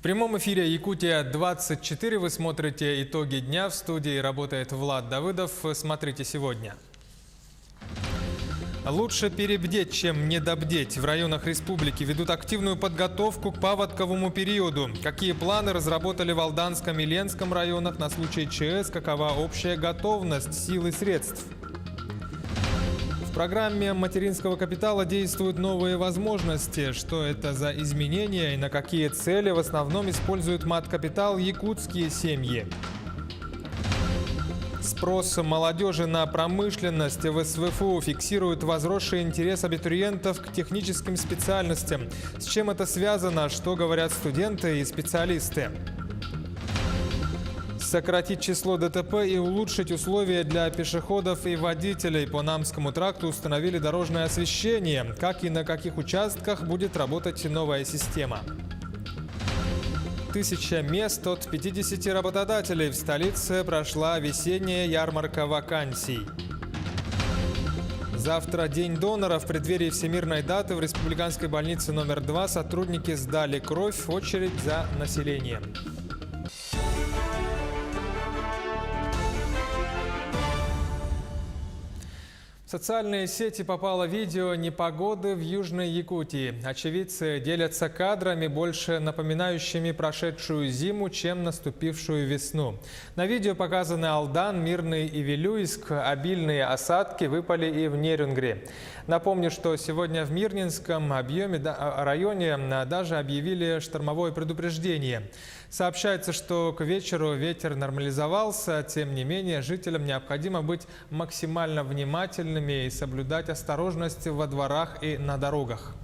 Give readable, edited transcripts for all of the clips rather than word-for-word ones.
прямом эфире «Якутия-24» вы смотрите итоги дня. В студии работает Влад Давыдов. Смотрите сегодня. Лучше перебдеть, чем недобдеть. В районах республики ведут активную подготовку к паводковому периоду. Какие планы разработали в Алданском и Ленском районах на случай ЧС? Какова общая готовность сил и средств? В программе материнского капитала действуют новые возможности. Что это за изменения и на какие цели в основном используют мат-капитал якутские семьи? Спрос молодежи на промышленность в СВФУ фиксирует возросший интерес абитуриентов к техническим специальностям. С чем это связано? Что говорят студенты и специалисты? Сократить число ДТП и улучшить условия для пешеходов и водителей. По Намскому тракту установили дорожное освещение. Как и на каких участках будет работать новая система? 1000 мест от 50 работодателей. В столице прошла весенняя ярмарка вакансий. Завтра День донора. В преддверии всемирной даты в республиканской больнице номер 2 сотрудники сдали кровь в очередь за населением. В социальные сети попало видео непогоды в Южной Якутии. Очевидцы делятся кадрами, больше напоминающими прошедшую зиму, чем наступившую весну. На видео показаны Алдан, Мирный и Вилюйск. Обильные осадки выпали и в Нерюнгри. Напомню, что сегодня в Мирнинском районе даже объявили штормовое предупреждение. Сообщается, что к вечеру ветер нормализовался. Тем не менее, жителям необходимо быть максимально внимательными и соблюдать осторожность во дворах и на дорогах.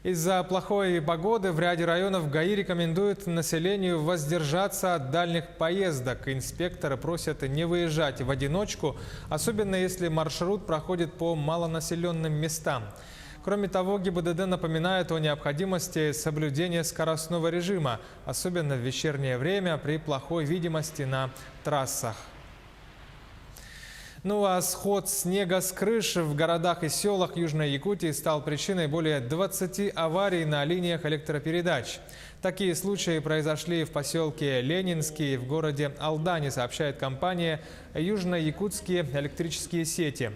Из-за плохой погоды в ряде районов ГАИ рекомендуют населению воздержаться от дальних поездок. Инспекторы просят не выезжать в одиночку, особенно если маршрут проходит по малонаселенным местам. Кроме того, ГИБДД напоминает о необходимости соблюдения скоростного режима, особенно в вечернее время при плохой видимости на трассах. Ну а сход снега с крыш в городах и селах Южной Якутии стал причиной более 20 аварий на линиях электропередач. Такие случаи произошли в поселке Ленинский и в городе Алдане, сообщает компания «Южно-Якутские электрические сети».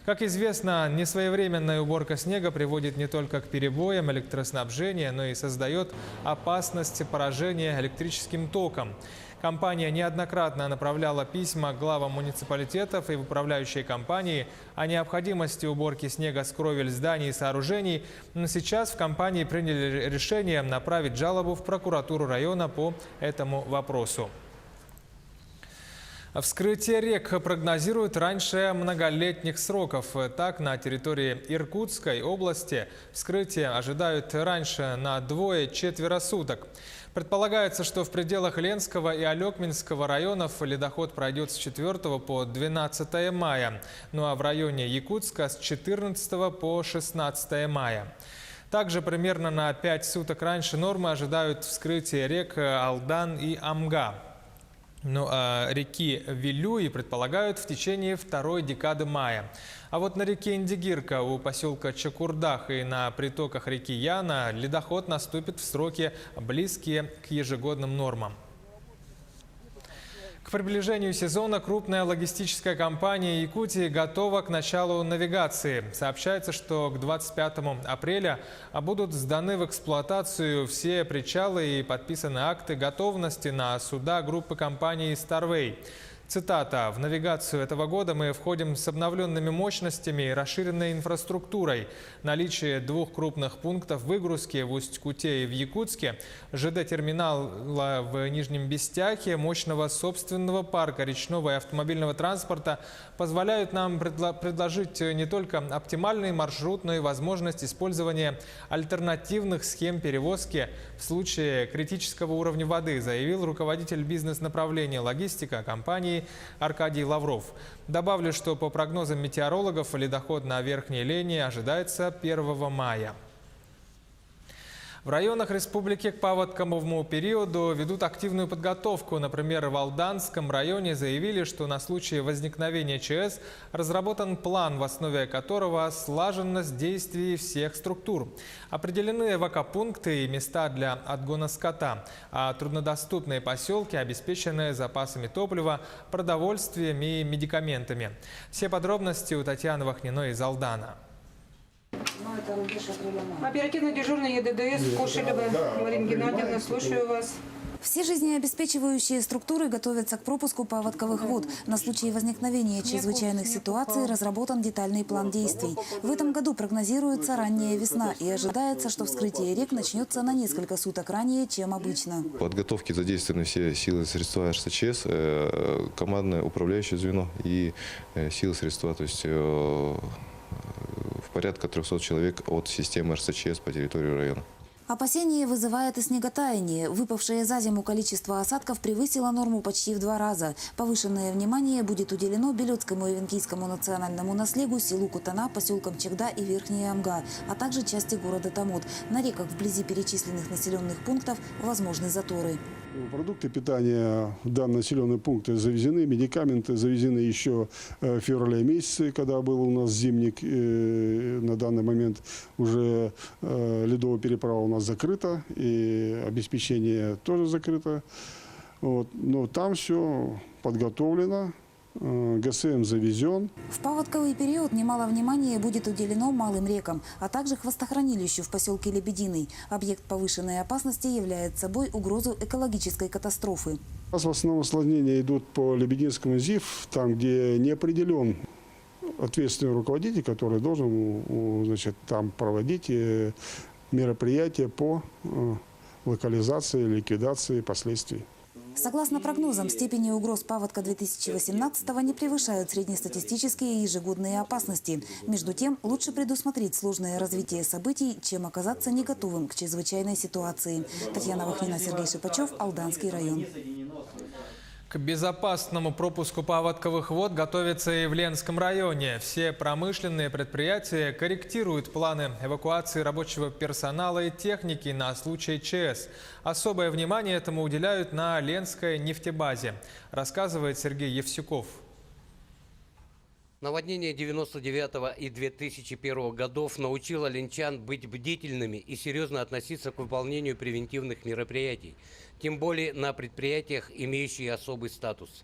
Как известно, несвоевременная уборка снега приводит не только к перебоям электроснабжения, но и создает опасность поражения электрическим током. Компания неоднократно направляла письма главам муниципалитетов и в управляющие компании о необходимости уборки снега с кровель зданий и сооружений. Но сейчас в компании приняли решение направить жалобу в прокуратуру района по этому вопросу. Вскрытие рек прогнозируют раньше многолетних сроков. Так, на территории Иркутской области вскрытие ожидают раньше на 2–4 суток. Предполагается, что в пределах Ленского и Алекминского районов ледоход пройдет с 4 по 12 мая, ну а в районе Якутска с 14 по 16 мая. Также примерно на 5 суток раньше нормы ожидают вскрытие рек Алдан и Амга. Ну а реки Вилюй предполагают в течение второй декады мая. А вот на реке Индигирка у поселка Чакурдах и на притоках реки Яна ледоход наступит в сроки, близкие к ежегодным нормам. К приближению сезона крупная логистическая компания Якутии готова к началу навигации. Сообщается, что к 25 апреля будут сданы в эксплуатацию все причалы и подписаны акты готовности на суда группы компаний «Старвей». Цитата. «В навигацию этого года мы входим с обновленными мощностями и расширенной инфраструктурой. Наличие 2 крупных пунктов выгрузки в Усть-Куте и в Якутске, ЖД-терминала в Нижнем Бестяхе, мощного собственного парка речного и автомобильного транспорта позволяют нам предложить не только оптимальный маршрут, но и возможность использования альтернативных схем перевозки в случае критического уровня воды», заявил руководитель бизнес-направления логистика компании Аркадий Лавров. Добавлю, что по прогнозам метеорологов ледоход на Верхней Лени ожидается 1 мая. В районах республики к паводковому периоду ведут активную подготовку. Например, в Алданском районе заявили, что на случай возникновения ЧС разработан план, в основе которого слаженность действий всех структур. Определены эвакопункты и места для отгона скота, а труднодоступные поселки обеспечены запасами топлива, продовольствием и медикаментами. Все подробности у Татьяны Вахниной из Алдана. Оперативно дежурный ЕДДС Кошелева Марина Геннадьевна, слушаю вас. Все жизнеобеспечивающие структуры готовятся к пропуску паводковых вод. На случай возникновения чрезвычайных ситуаций разработан детальный план действий. В этом году прогнозируется ранняя весна и ожидается, что вскрытие рек начнется на несколько суток ранее, чем обычно. В подготовке задействованы все силы и средства РСЧС, командное управляющее звено и силы и средства, то есть порядка 300 человек от системы РСЧС по территории района. Опасения вызывает и снеготаяние. Выпавшее за зиму количество осадков превысило норму почти в 2 раза. Повышенное внимание будет уделено Белецкому и Венкийскому национальному наследию, селу Кутана, поселкам Чегда и Верхняя Амга, а также части города Томот. На реках вблизи перечисленных населенных пунктов возможны заторы. Продукты питания в данные населенные пункты завезены, медикаменты завезены еще в феврале месяце, когда был у нас зимник. На данный момент уже ледовая переправа у нас закрыта, и обеспечение тоже закрыто. Вот. Но там все подготовлено. ГСМ завезен. В паводковый период немало внимания будет уделено малым рекам, а также хвостохранилищу в поселке Лебединый. Объект повышенной опасности является собой угрозу экологической катастрофы. У нас в основном осложнения идут по Лебединскому ЗИФ, там, где не определен ответственный руководитель, который должен, значит, там проводить мероприятия по локализации, ликвидации последствий. Согласно прогнозам, степени угроз паводка 2018-го не превышают среднестатистические ежегодные опасности. Между тем, лучше предусмотреть сложное развитие событий, чем оказаться не готовым к чрезвычайной ситуации. Татьяна Вахнина, Сергей Шипачев, Алданский район. К безопасному пропуску паводковых вод готовится и в Ленском районе. Все промышленные предприятия корректируют планы эвакуации рабочего персонала и техники на случай ЧС. Особое внимание этому уделяют на Ленской нефтебазе, рассказывает Сергей Евсюков. Наводнение 99-го и 2001 годов научило ленчан быть бдительными и серьезно относиться к выполнению превентивных мероприятий, тем более на предприятиях, имеющие особый статус.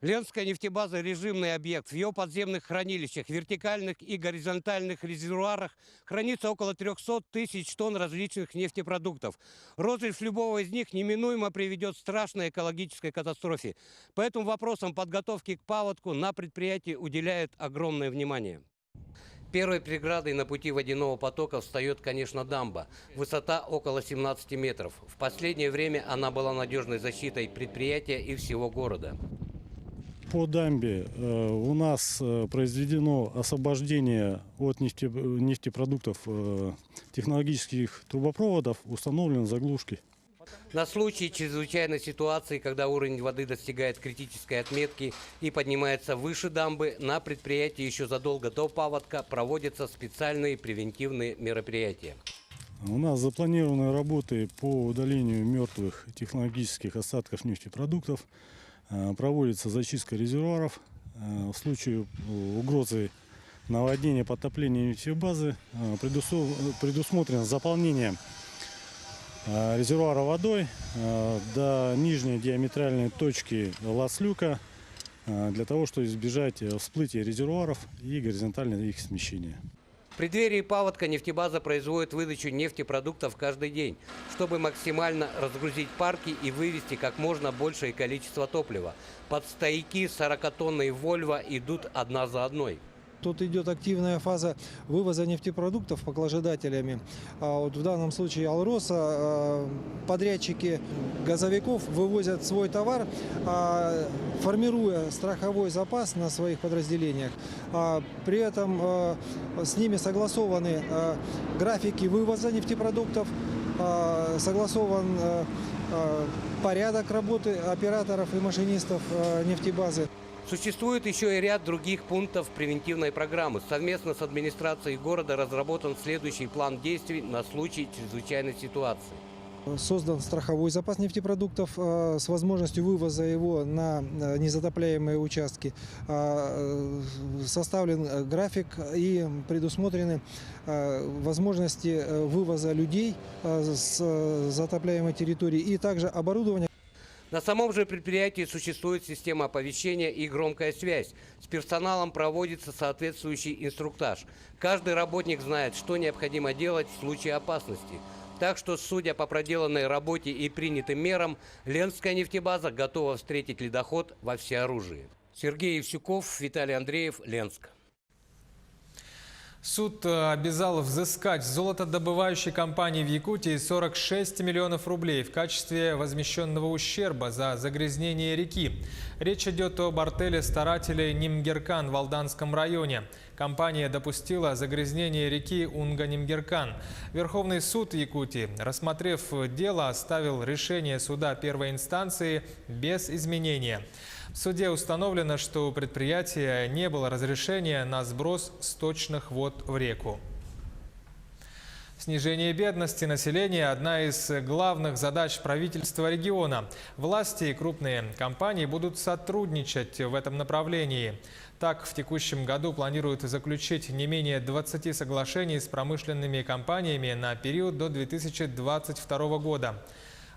Ленская нефтебаза – режимный объект. В ее подземных хранилищах, вертикальных и горизонтальных резервуарах хранится около 300 тысяч тонн различных нефтепродуктов. Розлив любого из них неминуемо приведет к страшной экологической катастрофе. Поэтому вопросам подготовки к паводку на предприятии уделяют огромное внимание. Первой преградой на пути водяного потока встает, конечно, дамба. Высота около 17 метров. В последнее время она была надежной защитой предприятия и всего города. По дамбе у нас произведено освобождение от нефтепродуктов технологических трубопроводов, установлены заглушки. На случай чрезвычайной ситуации, когда уровень воды достигает критической отметки и поднимается выше дамбы, на предприятии еще задолго до паводка проводятся специальные превентивные мероприятия. У нас запланированы работы по удалению мертвых технологических остатков нефтепродуктов. Проводится зачистка резервуаров. В случае угрозы наводнения, подтопления нефтебазы предусмотрено заполнение резервуара водой до нижней диаметральной точки лаз-люка для того, чтобы избежать всплытия резервуаров и горизонтального их смещения. В преддверии паводка нефтебаза производит выдачу нефтепродуктов каждый день, чтобы максимально разгрузить парки и вывести как можно большее количество топлива. Под стояки 40-тонные «Вольво» идут одна за одной. Тут идет активная фаза вывоза нефтепродуктов поглажедателями. Вот в данном случае «Алроса», подрядчики газовиков вывозят свой товар, формируя страховой запас на своих подразделениях. При этом с ними согласованы графики вывоза нефтепродуктов, согласован порядок работы операторов и машинистов нефтебазы. Существует еще и ряд других пунктов превентивной программы. Совместно с администрацией города разработан следующий план действий на случай чрезвычайной ситуации. Создан страховой запас нефтепродуктов с возможностью вывоза его на незатопляемые участки. Составлен график и предусмотрены возможности вывоза людей с затопляемой территории и также оборудование. На самом же предприятии существует система оповещения и громкая связь. С персоналом проводится соответствующий инструктаж. Каждый работник знает, что необходимо делать в случае опасности. Так что, судя по проделанной работе и принятым мерам, Ленская нефтебаза готова встретить ледоход во всеоружии. Сергей Евсюков, Виталий Андреев, Ленск. Суд обязал взыскать с золотодобывающей компании в Якутии 46 миллионов рублей в качестве возмещенного ущерба за загрязнение реки. Речь идет об артели старателей Нимгеркан в Алданском районе. Компания допустила загрязнение реки Унга-Нимгеркан. Верховный суд Якутии, рассмотрев дело, оставил решение суда первой инстанции без изменения. В суде установлено, что у предприятия не было разрешения на сброс сточных вод в реку. Снижение бедности населения – одна из главных задач правительства региона. Власти и крупные компании будут сотрудничать в этом направлении. Так, в текущем году планируют заключить не менее 20 соглашений с промышленными компаниями на период до 2022 года.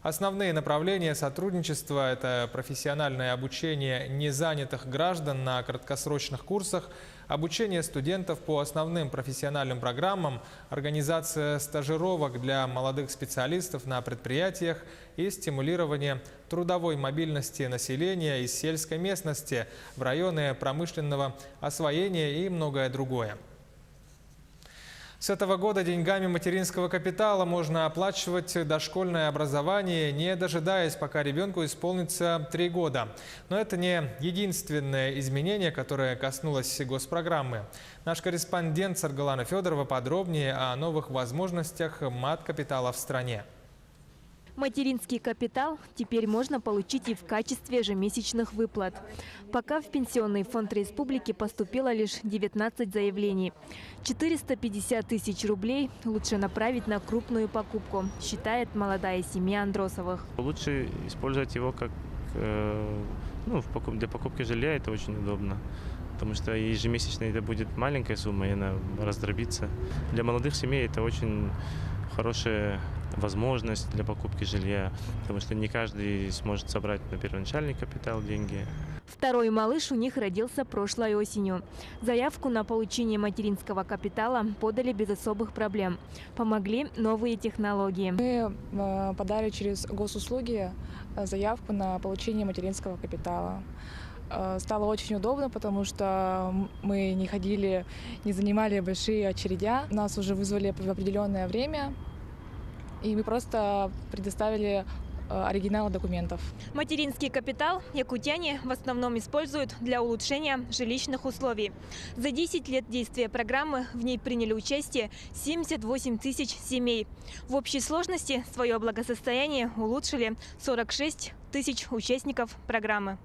Основные направления сотрудничества – это профессиональное обучение незанятых граждан на краткосрочных курсах, обучение студентов по основным профессиональным программам, организация стажировок для молодых специалистов на предприятиях и стимулирование трудовой мобильности населения из сельской местности в районы промышленного освоения и многое другое. С этого года деньгами материнского капитала можно оплачивать дошкольное образование, не дожидаясь, пока ребенку исполнится 3 года. Но это не единственное изменение, которое коснулось госпрограммы. Наш корреспондент Саргалана Федорова подробнее о новых возможностях мат-капитала в стране. Материнский капитал теперь можно получить и в качестве ежемесячных выплат. Пока в Пенсионный фонд республики поступило лишь 19 заявлений. 450 тысяч рублей лучше направить на крупную покупку, считает молодая семья Андросовых. Лучше использовать его как для покупки жилья, это очень удобно. Потому что ежемесячно это будет маленькая сумма, и она раздробится. Для молодых семей это очень хорошая возможность для покупки жилья, потому что не каждый сможет собрать на первоначальный капитал деньги. Второй малыш у них родился прошлой осенью. Заявку на получение материнского капитала подали без особых проблем. Помогли новые технологии. Мы подали через госуслуги заявку на получение материнского капитала. Стало очень удобно, потому что мы не ходили, не занимали большие очередя. Нас уже вызвали в определенное время, и мы просто предоставили оригиналы документов. Материнский капитал якутяне в основном используют для улучшения жилищных условий. За 10 лет действия программы в ней приняли участие 78 тысяч семей. В общей сложности свое благосостояние улучшили 46 тысяч участников программы.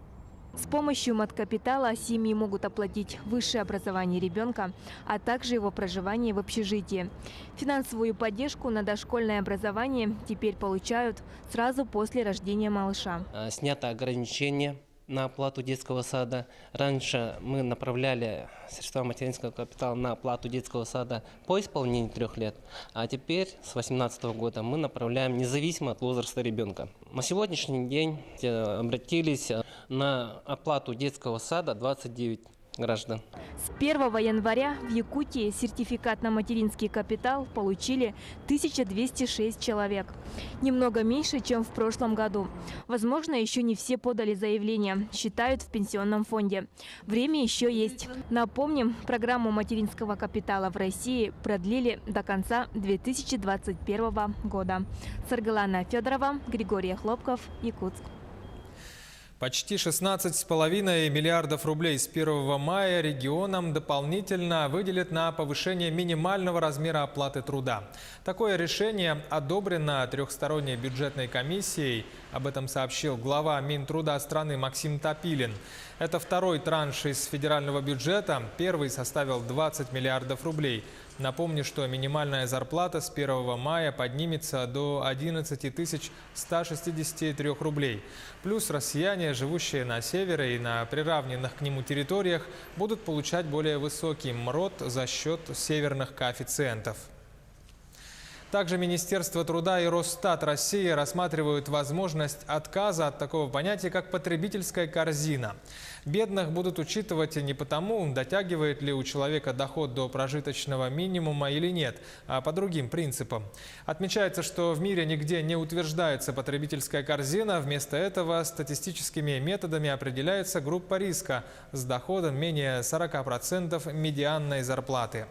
С помощью маткапитала семьи могут оплатить высшее образование ребенка, а также его проживание в общежитии. Финансовую поддержку на дошкольное образование теперь получают сразу после рождения малыша. Снято ограничение на оплату детского сада. Раньше мы направляли средства материнского капитала на оплату детского сада по исполнении 3 лет, а теперь с 2018 года мы направляем независимо от возраста ребенка. На сегодняшний день обратились на оплату детского сада 29 граждан. С 1 января в Якутии сертификат на материнский капитал получили 1206 человек. Немного меньше, чем в прошлом году. Возможно, еще не все подали заявление, считают в Пенсионном фонде. Время еще есть. Напомним, программу материнского капитала в России продлили до конца 2021 года. Саргалана Федорова, Григорий Хлопков, Якутск. Почти 16,5 миллиардов рублей с 1 мая регионам дополнительно выделят на повышение минимального размера оплаты труда. Такое решение одобрено трехсторонней бюджетной комиссией. Об этом сообщил глава Минтруда страны Максим Топилин. Это второй транш из федерального бюджета. Первый составил 20 миллиардов рублей. Напомню, что минимальная зарплата с 1 мая поднимется до 11 163 рублей. Плюс россияне, живущие на севере и на приравненных к нему территориях, будут получать более высокий МРОТ за счет северных коэффициентов. Также Министерство труда и Росстат России рассматривают возможность отказа от такого понятия, как потребительская корзина. Бедных будут учитывать не потому, дотягивает ли у человека доход до прожиточного минимума или нет, а по другим принципам. Отмечается, что в мире нигде не утверждается потребительская корзина. Вместо этого статистическими методами определяется группа риска с доходом менее 40% медианной зарплаты.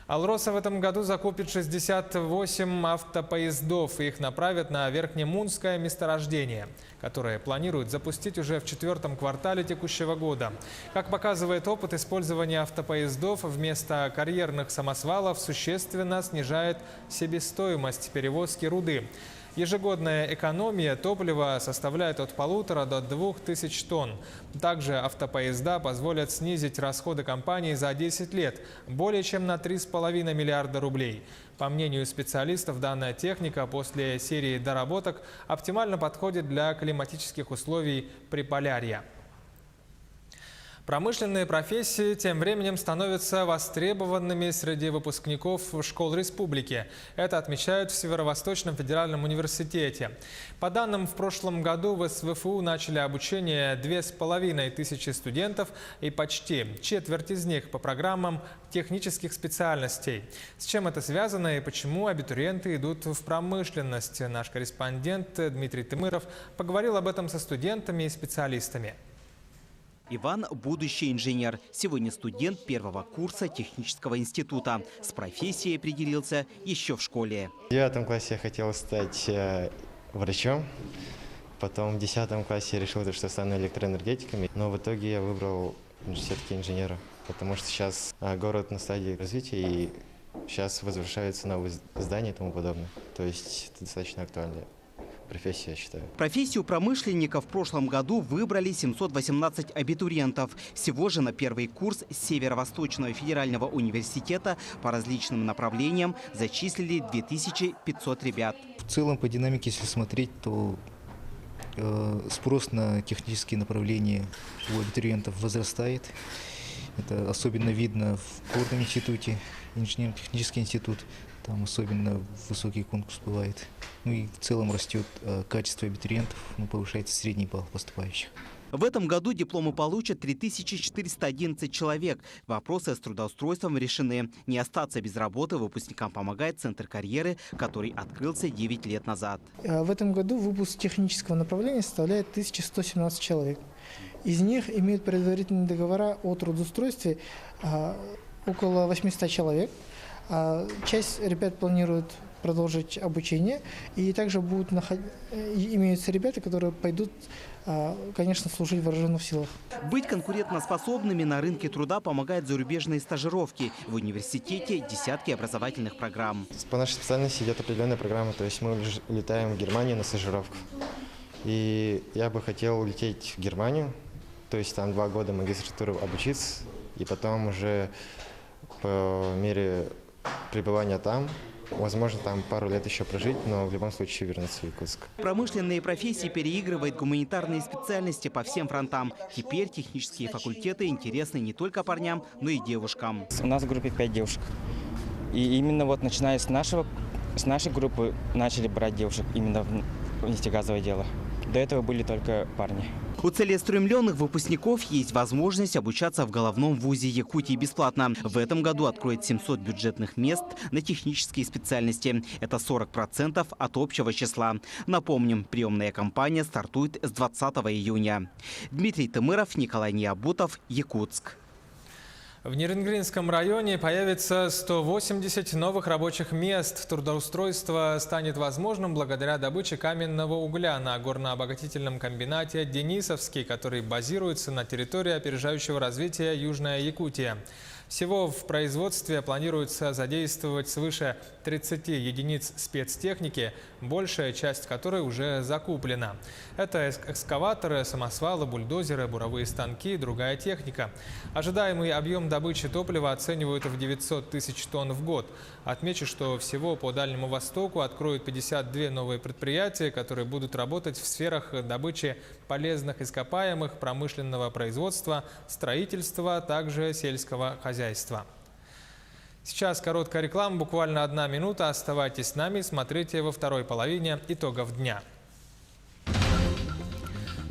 «Алроса» в этом году закупит 68 автопоездов. Их направят на Верхнемунское месторождение, которое планируют запустить уже в 4-м квартале текущего года. Как показывает опыт, использование автопоездов вместо карьерных самосвалов существенно снижает себестоимость перевозки руды. Ежегодная экономия топлива составляет от 1,5 до 2000 тонн. Также автопоезда позволят снизить расходы компании за 10 лет более чем на 3,5 миллиарда рублей. По мнению специалистов, данная техника после серии доработок оптимально подходит для климатических условий Приполярья. Промышленные профессии тем временем становятся востребованными среди выпускников школ республики. Это отмечают в Северо-Восточном федеральном университете. По данным, в прошлом году в СВФУ начали обучение 2500 студентов и почти четверть из них по программам технических специальностей. С чем это связано и почему абитуриенты идут в промышленность? Наш корреспондент Дмитрий Тымыров поговорил об этом со студентами и специалистами. Иван – будущий инженер. Сегодня студент 1-го курса технического института. С профессией определился еще в школе. В 9 классе я хотел стать врачом. Потом в 10 классе я решил, что стану электроэнергетиком. Но в итоге я выбрал все-таки инженера. Потому что сейчас город на стадии развития и сейчас возвращаются новые здания и тому подобное. То есть это достаточно актуальная профессия, я считаю. Профессию промышленника в прошлом году выбрали 718 абитуриентов. Всего же на 1-й курс Северо-Восточного федерального университета по различным направлениям зачислили 2500 ребят. В целом, по динамике, если смотреть, то спрос на технические направления у абитуриентов возрастает. Это особенно видно в горном институте, инженерно-технический институт. Там особенно высокий конкурс бывает. Ну и в целом растет качество абитуриентов, повышается средний балл поступающих. В этом году дипломы получат 3411 человек. Вопросы с трудоустройством решены. Не остаться без работы выпускникам помогает Центр карьеры, который открылся 9 лет назад. В этом году выпуск технического направления составляет 1117 человек. Из них имеют предварительные договора о трудоустройстве около 800 человек. Часть ребят планирует продолжить обучение, и также имеются ребята, которые пойдут, конечно, служить в вооруженных силах. Быть конкурентоспособными на рынке труда помогают зарубежные стажировки. В университете десятки образовательных программ. По нашей специальности идет определенная программа, то есть мы летаем в Германию на стажировку. И я бы хотел улететь в Германию, то есть там 2 года магистратуры обучиться, и потом уже по мере пребывания там, возможно, там пару лет еще прожить, но в любом случае вернуться в Якутск. Промышленные профессии переигрывают гуманитарные специальности по всем фронтам. Теперь технические факультеты интересны не только парням, но и девушкам. У нас в группе 5 девушек. И именно вот начиная с нашей группы начали брать девушек именно в нефтегазовое дело. До этого были только парни. У целеустремленных выпускников есть возможность обучаться в головном вузе Якутии бесплатно. В этом году откроет 700 бюджетных мест на технические специальности. Это 40% от общего числа. Напомним, приемная кампания стартует с 20 июня. Дмитрий Тымыров, Николай Необутов, Якутск. В Нерюнгринском районе появится 180 новых рабочих мест. Трудоустройство станет возможным благодаря добыче каменного угля на горнообогатительном комбинате «Денисовский», который базируется на территории опережающего развития Южная Якутия. Всего в производстве планируется задействовать свыше 30 единиц спецтехники, большая часть которой уже закуплена. Это экскаваторы, самосвалы, бульдозеры, буровые станки и другая техника. Ожидаемый объем добычи топлива оценивают в 900 тысяч тонн в год. Отмечу, что всего по Дальнему Востоку откроют 52 новые предприятия, которые будут работать в сферах добычи полезных ископаемых, промышленного производства, строительства, а также сельского хозяйства. Сейчас короткая реклама, буквально 1 минута. Оставайтесь с нами, смотрите во второй половине итогов дня.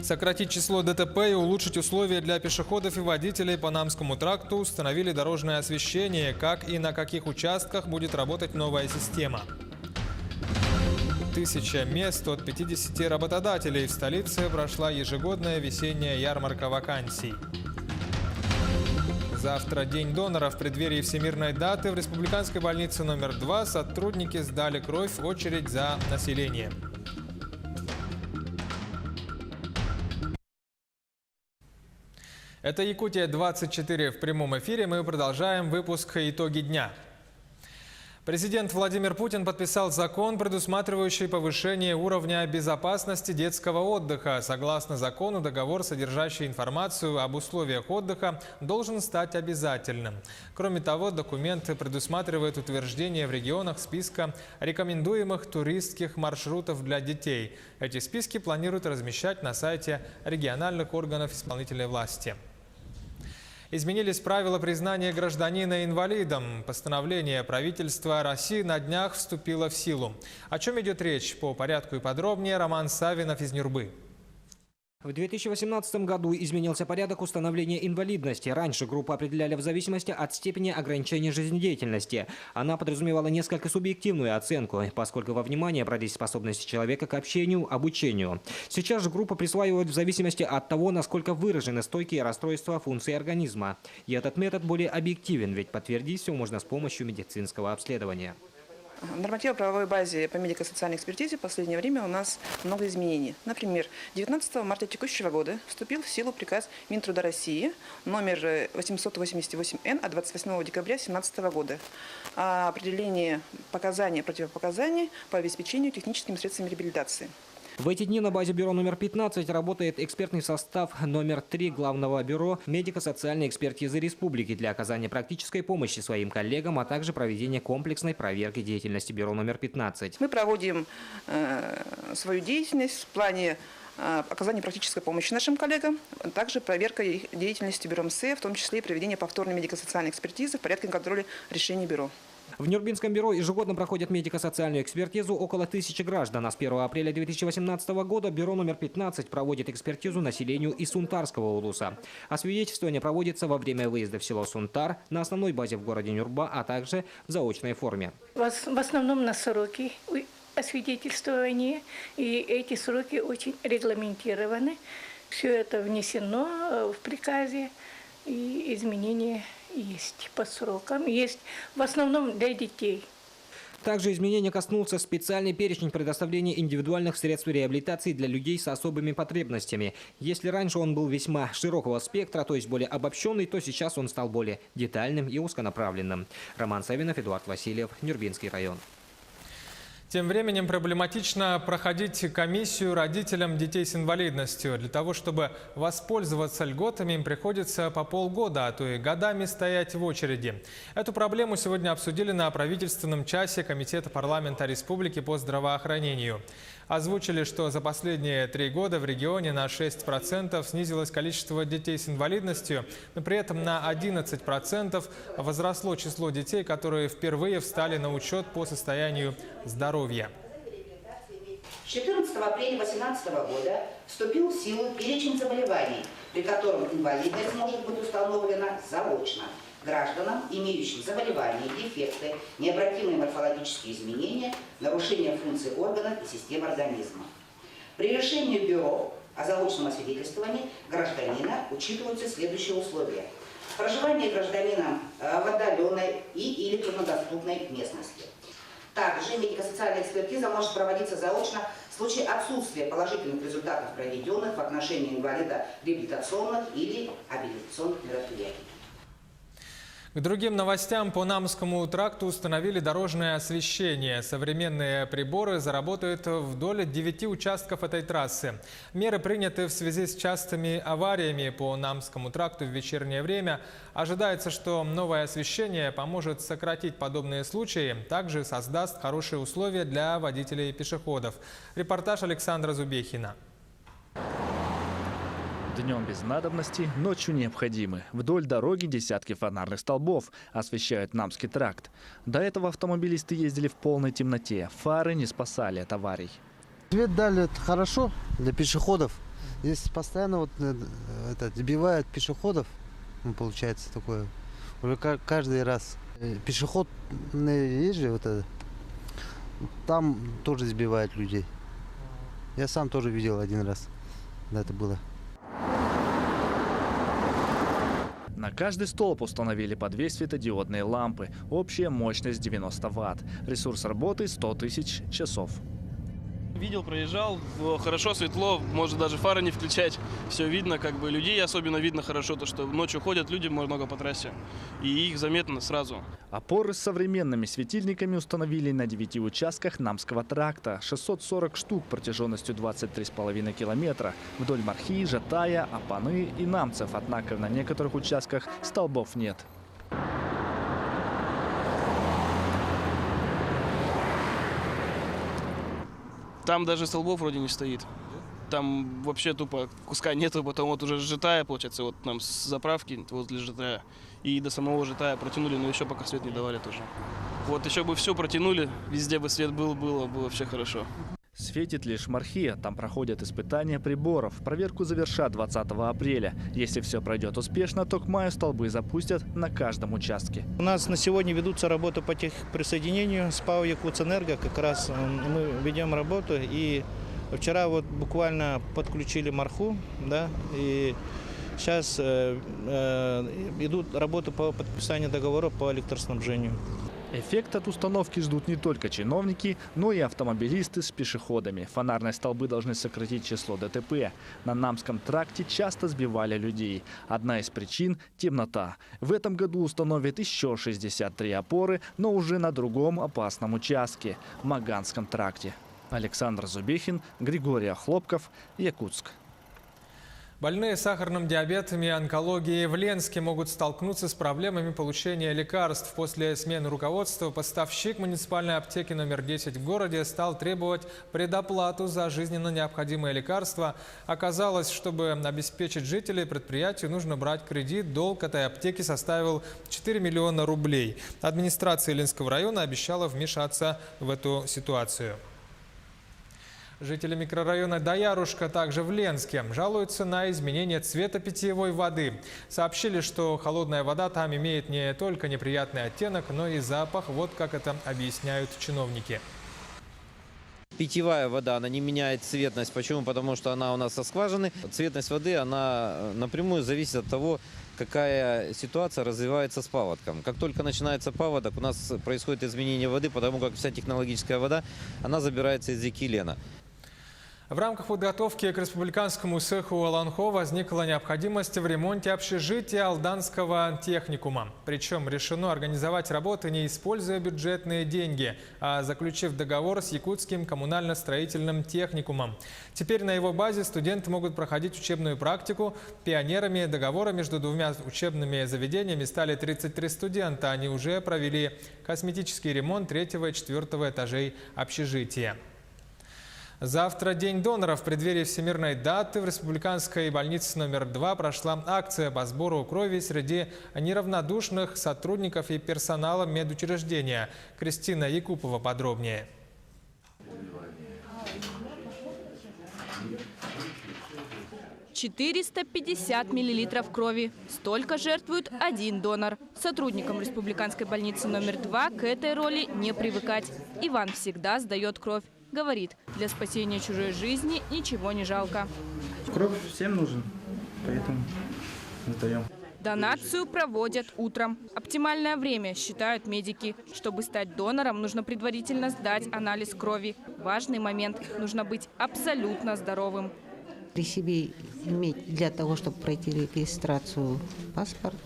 Сократить число ДТП и улучшить условия для пешеходов и водителей по Намскому тракту установили дорожное освещение. Как и на каких участках будет работать новая система. 1000 мест от 50 работодателей. В столице прошла ежегодная весенняя ярмарка вакансий. Завтра День донора. В преддверии всемирной даты в республиканской больнице номер 2 сотрудники сдали кровь в очередь за население. Это Якутия-24 в прямом эфире. Мы продолжаем выпуск «Итоги дня». Президент Владимир Путин подписал закон, предусматривающий повышение уровня безопасности детского отдыха. Согласно закону, договор, содержащий информацию об условиях отдыха, должен стать обязательным. Кроме того, документ предусматривает утверждение в регионах списка рекомендуемых туристских маршрутов для детей. Эти списки планируют размещать на сайте региональных органов исполнительной власти. Изменились правила признания гражданина инвалидом. Постановление правительства России на днях вступило в силу. О чем идет речь? По порядку и подробнее Роман Савинов из Нюрбы. В 2018 году изменился порядок установления инвалидности. Раньше группу определяли в зависимости от степени ограничения жизнедеятельности. Она подразумевала несколько субъективную оценку, поскольку во внимание брались способности человека к общению, обучению. Сейчас же группу присваивают в зависимости от того, насколько выражены стойкие расстройства функций организма. И этот метод более объективен, ведь подтвердить все можно с помощью медицинского обследования. В нормативно-правовой базе по медико-социальной экспертизе в последнее время у нас много изменений. Например, 19 марта текущего года вступил в силу приказ Минтруда России номер 888-Н от 28 декабря 2017 года о определении показаний и противопоказаний по обеспечению техническими средствами реабилитации. В эти дни на базе бюро номер 15 работает экспертный состав номер 3 Главного бюро медико-социальной экспертизы республики для оказания практической помощи своим коллегам, а также проведения комплексной проверки деятельности бюро номер 15. Мы проводим свою деятельность в плане оказания практической помощи нашим коллегам, а также проверка их деятельности бюро МСЭ, в том числе и проведение повторной медико-социальной экспертизы в порядке контроля решений бюро. В Нюрбинском бюро ежегодно проходят медико-социальную экспертизу около 1000 граждан. А с 1 апреля 2018 года бюро номер 15 проводит экспертизу населению из Сунтарского улуса. Освидетельствование проводится во время выезда в село Сунтар, на основной базе в городе Нюрба, а также в заочной форме. В основном на сроки освидетельствования, и эти сроки очень регламентированы. Все это внесено в приказе, и изменения есть по срокам, есть в основном для детей. Также изменения коснулся специальный перечень предоставления индивидуальных средств реабилитации для людей с особыми потребностями. Если раньше он был весьма широкого спектра, то есть более обобщенный, то сейчас он стал более детальным и узконаправленным. Роман Савинов, Эдуард Васильев, Нюрбинский район. Тем временем проблематично проходить комиссию родителям детей с инвалидностью. Для того, чтобы воспользоваться льготами, им приходится по полгода, а то и годами стоять в очереди. Эту проблему сегодня обсудили на правительственном часе Комитета парламента республики по здравоохранению. Озвучили, что за последние 3 года в регионе на 6% снизилось количество детей с инвалидностью, но при этом на 11% возросло число детей, которые впервые встали на учет по состоянию здоровья. С 14 апреля 2018 года вступил в силу перечень заболеваний, при котором инвалидность может быть установлена заочно гражданам, имеющим заболевания, дефекты, необратимые морфологические изменения, нарушения функций органов и систем организма. При решении бюро о заочном освидетельствовании гражданина учитываются следующие условия. проживание гражданина в отдаленной или труднодоступной местности. Также медико-социальная экспертиза может проводиться заочно в случае отсутствия положительных результатов, проведенных в отношении инвалида реабилитационных или абилитационных мероприятий. К другим новостям: по Намскому тракту установили дорожное освещение. Современные приборы заработают вдоль 9 участков этой трассы. Меры приняты в связи с частыми авариями по Намскому тракту в вечернее время. Ожидается, что новое освещение поможет сократить подобные случаи, также создаст хорошие условия для водителей и пешеходов. Репортаж Александра Зубехина. Днем без надобности, ночью необходимы. Вдоль дороги десятки фонарных столбов освещают Намский тракт. До этого автомобилисты ездили в полной темноте. Фары не спасали от аварий. Свет дали это хорошо для пешеходов. Здесь постоянно сбивают пешеходов. Получается такое. Уже каждый раз. Пешеход есть же, там тоже сбивают людей. Я сам тоже видел один раз, когда это было. На каждый столб установили по 2 светодиодные лампы. Общая мощность 90 Вт. Ресурс работы 100 тысяч часов. Видел, проезжал, хорошо, светло, может даже фары не включать. Все видно, людей особенно видно хорошо, то что ночью ходят люди много по трассе. И их заметно сразу. Опоры с современными светильниками установили на 9 участках Намского тракта. 640 штук протяженностью 23,5 километра. Вдоль Мархи, Жатая, Апаны и Намцев. Однако на некоторых участках столбов нет. Там даже столбов вроде не стоит. Там вообще тупо куска нету, потом уже Житая, получается, нам с заправки возле Житая. И до самого Житая протянули, но еще пока свет не давали тоже. Еще бы все протянули, везде бы свет был, было бы вообще хорошо. Светит лишь Мархия. Там проходят испытания приборов. Проверку завершат 20 апреля. Если все пройдет успешно, то к маю столбы запустят на каждом участке. У нас на сегодня ведутся работы по техприсоединению с ПАО «Якутэнерго». Как раз мы ведем работу. И вчера буквально подключили Марху, да, и сейчас идут работы по подписанию договоров по электроснабжению. Эффект от установки ждут не только чиновники, но и автомобилисты с пешеходами. Фонарные столбы должны сократить число ДТП. На Намском тракте часто сбивали людей. Одна из причин – темнота. В этом году установят еще 63 опоры, но уже на другом опасном участке – Маганском тракте. Александр Зубехин, Григорий Охлопков, Якутск. Больные сахарным диабетом и онкологией в Ленске могут столкнуться с проблемами получения лекарств. После смены руководства поставщик муниципальной аптеки номер 10 в городе стал требовать предоплату за жизненно необходимые лекарства. Оказалось, чтобы обеспечить жителей, предприятию нужно брать кредит. Долг этой аптеки составил 4 миллиона рублей. Администрация Ленского района обещала вмешаться в эту ситуацию. Жители микрорайона Доярушка также в Ленске жалуются на изменение цвета питьевой воды. Сообщили, что холодная вода там имеет не только неприятный оттенок, но и запах. Вот как это объясняют чиновники. Питьевая вода, она не меняет цветность. Почему? Потому что она у нас со скважины. Цветность воды, она напрямую зависит от того, какая ситуация развивается с паводком. Как только начинается паводок, у нас происходит изменение воды, потому как вся технологическая вода, она забирается из реки Лена. В рамках подготовки к республиканскому цеху Аланхо возникла необходимость в ремонте общежития Алданского техникума. Причем решено организовать работы, не используя бюджетные деньги, а заключив договор с Якутским коммунально-строительным техникумом. Теперь на его базе студенты могут проходить учебную практику. Пионерами договора между двумя учебными заведениями стали 33 студента. Они уже провели косметический ремонт 3-го и 4-го этажей общежития. Завтра День доноров. В преддверии всемирной даты в республиканской больнице номер 2 прошла акция по сбору крови среди неравнодушных сотрудников и персонала медучреждения. Кристина Якупова подробнее. – 450 миллилитров крови. Столько жертвует один донор. Сотрудникам республиканской больницы номер 2 к этой роли не привыкать. Иван всегда сдает кровь. Говорит, для спасения чужой жизни ничего не жалко. Кровь всем нужен, поэтому сдаем. Донацию проводят утром. Оптимальное время, считают медики. Чтобы стать донором, нужно предварительно сдать анализ крови. Важный момент – нужно быть абсолютно здоровым. При себе иметь для того, чтобы пройти регистрацию, паспорт,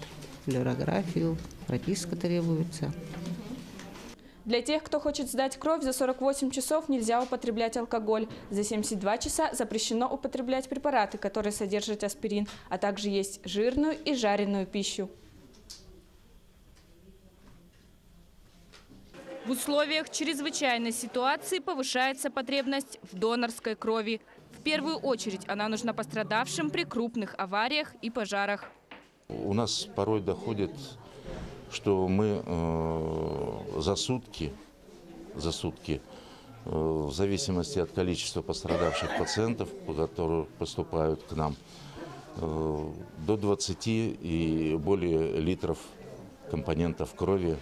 флюорографию, прописка требуется. Для тех, кто хочет сдать кровь, за 48 часов нельзя употреблять алкоголь. За 72 часа запрещено употреблять препараты, которые содержат аспирин, а также есть жирную и жареную пищу. В условиях чрезвычайной ситуации повышается потребность в донорской крови. В первую очередь она нужна пострадавшим при крупных авариях и пожарах. У нас порой доходит, что мы за сутки, в зависимости от количества пострадавших пациентов, которые поступают к нам, до 20 и более литров компонентов крови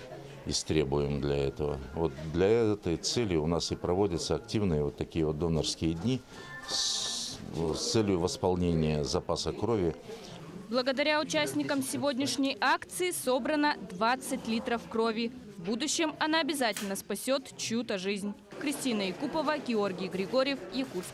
истребуем для этого. Вот для этой цели у нас и проводятся активные вот такие вот донорские дни с целью восполнения запаса крови. Благодаря участникам сегодняшней акции собрано 20 литров крови. В будущем она обязательно спасет чью-то жизнь. Кристина Якупова, Георгий Григорьев, Якутск.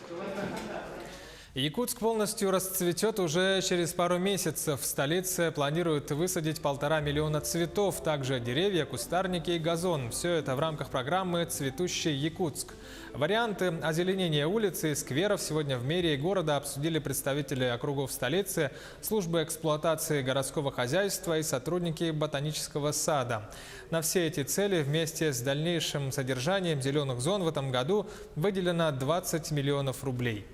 Якутск полностью расцветет уже через пару месяцев. В столице планируют высадить 1,5 миллиона цветов. Также деревья, кустарники и газон. Все это в рамках программы «Цветущий Якутск». Варианты озеленения улиц и скверов сегодня в мэрии города обсудили представители округов столицы, службы эксплуатации городского хозяйства и сотрудники ботанического сада. На все эти цели вместе с дальнейшим содержанием зеленых зон в этом году выделено 20 миллионов рублей.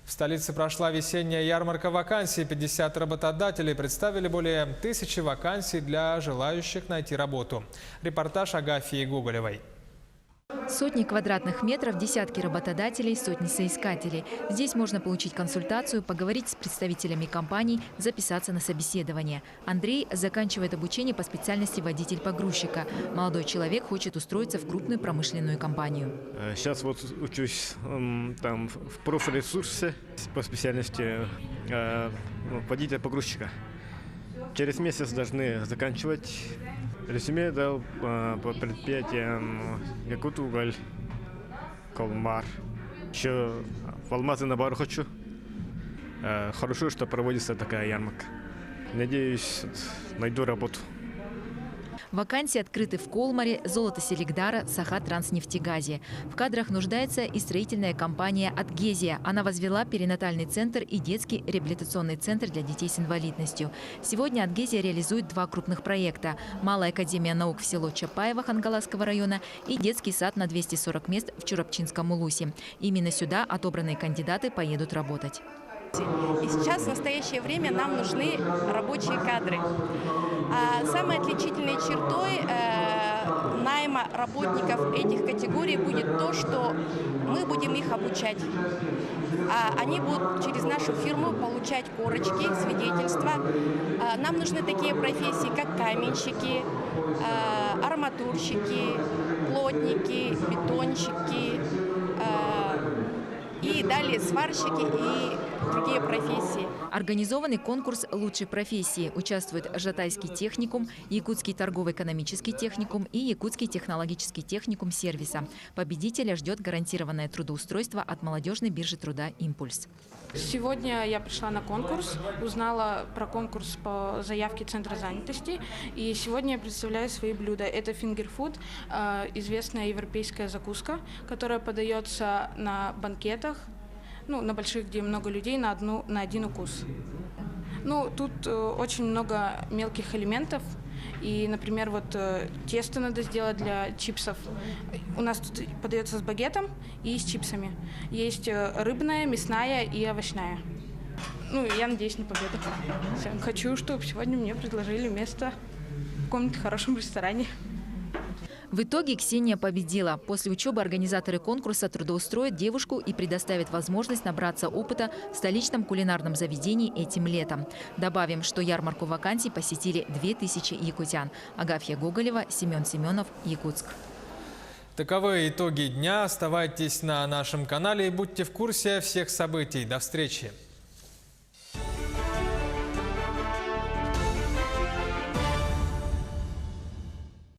В столице прошла весенняя ярмарка вакансий. 50 работодателей представили более 1000 вакансий для желающих найти работу. Репортаж Агафьи Гоголевой. Сотни квадратных метров, десятки работодателей, сотни соискателей. Здесь можно получить консультацию, поговорить с представителями компаний, записаться на собеседование. Андрей заканчивает обучение по специальности водитель-погрузчика. Молодой человек хочет устроиться в крупную промышленную компанию. Сейчас вот учусь там в профресурсе по специальности водитель-погрузчика. Через месяц должны заканчивать. Резюме дал по предприятиям Якутуголь, Колмар. Еще в Алматы на Бару хочу. Хорошо, что проводится такая ярмарка. Надеюсь, найду работу. Вакансии открыты в Колмаре, Золото-Селигдара, Саха-Транснефтегазе. В кадрах нуждается и строительная компания «Адгезия». Она возвела перинатальный центр и детский реабилитационный центр для детей с инвалидностью. Сегодня «Адгезия» реализует 2 крупных проекта. Малая академия наук в село Чапаево Хангаласского района и детский сад на 240 мест в Чурапчинском улусе. Именно сюда отобранные кандидаты поедут работать. И сейчас, в настоящее время, нам нужны рабочие кадры. Самой отличительной чертой найма работников этих категорий будет то, что мы будем их обучать. Они будут через нашу фирму получать корочки, свидетельства. Нам нужны такие профессии, как каменщики, арматурщики, плотники, бетонщики, и далее сварщики и другие профессии. Организованный конкурс лучшей профессии. Участвуют Жатайский техникум, Якутский торгово-экономический техникум и Якутский технологический техникум сервиса. Победителя ждет гарантированное трудоустройство от молодежной биржи труда «Импульс». Сегодня я пришла на конкурс, узнала про конкурс по заявке Центра занятости. И сегодня я представляю свои блюда. Это фингерфуд, известная европейская закуска, которая подается на банкетах, на больших, где много людей, на один укус. Тут очень много мелких элементов. И, например, тесто надо сделать для чипсов. У нас тут подается с багетом и с чипсами. Есть рыбная, мясная и овощная. Я надеюсь на победу. Хочу, чтобы сегодня мне предложили место в каком-то хорошем ресторане. В итоге Ксения победила. После учебы организаторы конкурса трудоустроят девушку и предоставят возможность набраться опыта в столичном кулинарном заведении этим летом. Добавим, что ярмарку вакансий посетили 2000 якутян. Агафья Гоголева, Семен Семенов, Якутск. Таковы итоги дня. Оставайтесь на нашем канале и будьте в курсе всех событий. До встречи.